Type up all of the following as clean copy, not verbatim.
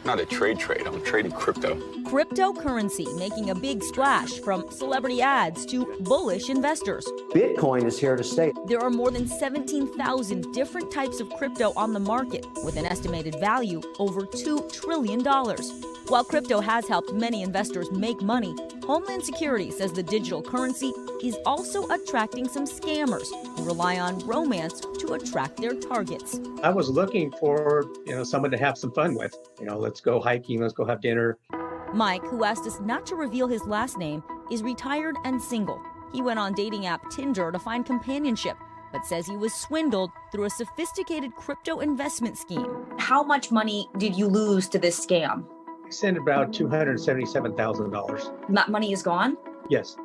not a trade. I'm trading crypto. Cryptocurrency making a big splash, from celebrity ads to bullish investors. Bitcoin is here to stay. There are more than 17,000 different types of crypto on the market, with an estimated value over $2 trillion. While crypto has helped many investors make money, Homeland Security says the digital currency is also attracting some scammers who rely on romance to attract their targets. I was looking for, someone to have some fun with. Let's go hiking, let's go have dinner. Mike, who asked us not to reveal his last name, is retired and single. He went on dating app Tinder to find companionship, but says he was swindled through a sophisticated crypto investment scheme. How much money did you lose to this scam? I sent about $277,000. That money is gone? Yes.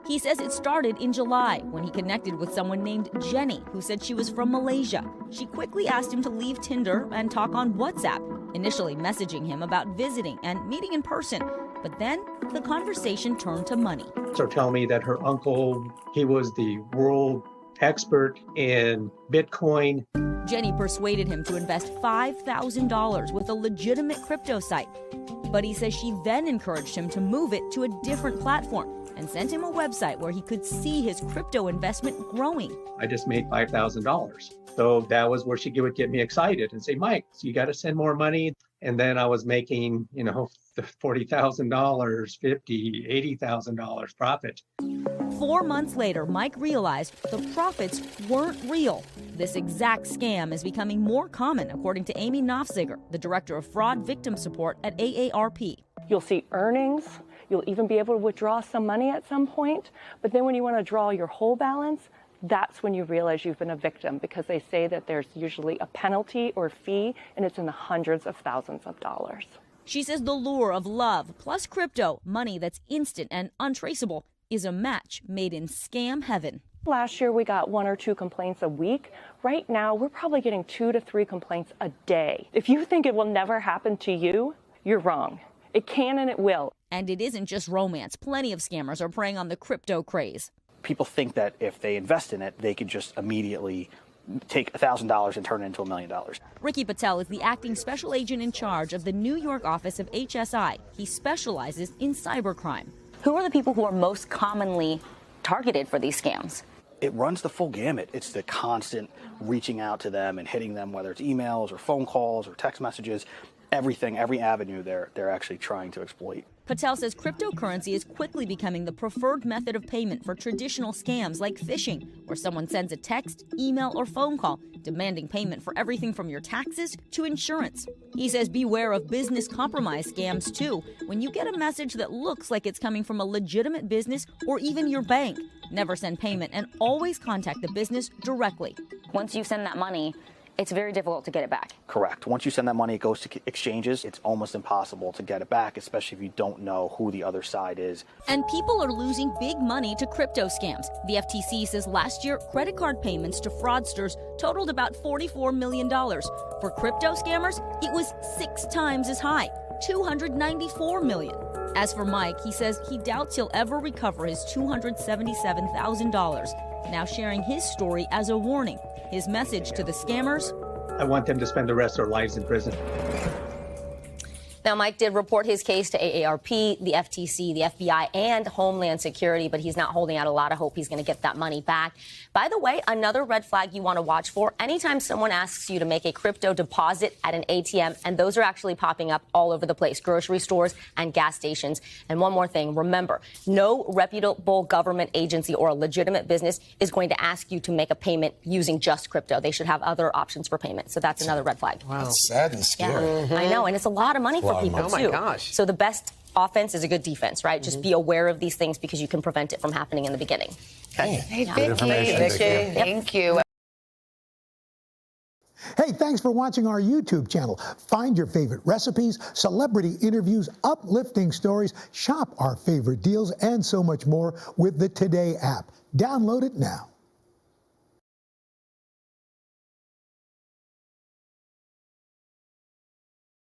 He says it started in July when he connected with someone named Jenny, who said she was from Malaysia. She quickly asked him to leave Tinder and talk on WhatsApp, initially messaging him about visiting and meeting in person. But then the conversation turned to money. So tell me that her uncle, he was the world expert in Bitcoin. Jenny persuaded him to invest $5,000 with a legitimate crypto site. But he says she then encouraged him to move it to a different platform and sent him a website where he could see his crypto investment growing. I just made $5,000. So that was where she would get me excited and say, Mike, so you got to send more money. And then I was making, $40,000, $50,000, $80,000 profit. 4 months later, Mike realized the profits weren't real. This exact scam is becoming more common, according to Amy Knopfziger, the director of fraud victim support at AARP. You'll see earnings. You'll even be able to withdraw some money at some point. But then when you want to draw your whole balance, that's when you realize you've been a victim, because they say that there's usually a penalty or fee, and it's in the hundreds of thousands of dollars. She says the lure of love plus crypto, money that's instant and untraceable, is a match made in scam heaven. Last year, we got 1 or 2 complaints a week. Right now, we're probably getting 2 to 3 complaints a day. If you think it will never happen to you, you're wrong. It can and it will. And it isn't just romance. Plenty of scammers are preying on the crypto craze. People think that if they invest in it, they could just immediately take $1,000 and turn it into $1 million. Ricky Patel is the acting special agent in charge of the New York office of HSI. He specializes in cybercrime. Who are the people who are most commonly targeted for these scams? It runs the full gamut. It's the constant reaching out to them and hitting them, whether it's emails or phone calls or text messages. Everything, every avenue they're actually trying to exploit. Patel says cryptocurrency is quickly becoming the preferred method of payment for traditional scams like phishing, where someone sends a text, email, or phone call demanding payment for everything from your taxes to insurance. He says beware of business compromise scams too, when you get a message that looks like it's coming from a legitimate business or even your bank. Never send payment and always contact the business directly. Once you send that money, it's very difficult to get it back. Correct. Once you send that money, it goes to exchanges. It's almost impossible to get it back, especially if you don't know who the other side is. And people are losing big money to crypto scams. The FTC says last year, credit card payments to fraudsters totaled about $44 million. For crypto scammers, it was 6 times as high, $294 million. As for Mike, he says he doubts he'll ever recover his $277,000. Now sharing his story as a warning. His message to the scammers: I want them to spend the rest of their lives in prison. Now, Mike did report his case to AARP, the FTC, the FBI, and Homeland Security, but he's not holding out a lot of hope he's going to get that money back. By the way, another red flag you want to watch for: anytime someone asks you to make a crypto deposit at an ATM, and those are actually popping up all over the place, grocery stores and gas stations. And one more thing, remember, no reputable government agency or a legitimate business is going to ask you to make a payment using just crypto. They should have other options for payment. So that's another red flag. Wow. That's sad and scary. Yeah. I know, and it's a lot of money for people, oh my too. Gosh. So the best offense is a good defense, right? Just be aware of these things because you can prevent it from happening in the beginning. Okay. Hey, Vicky, thank you. Hey, thanks for watching our YouTube channel. Find your favorite recipes, celebrity interviews, uplifting stories, shop our favorite deals, and so much more with the Today app. Download it now.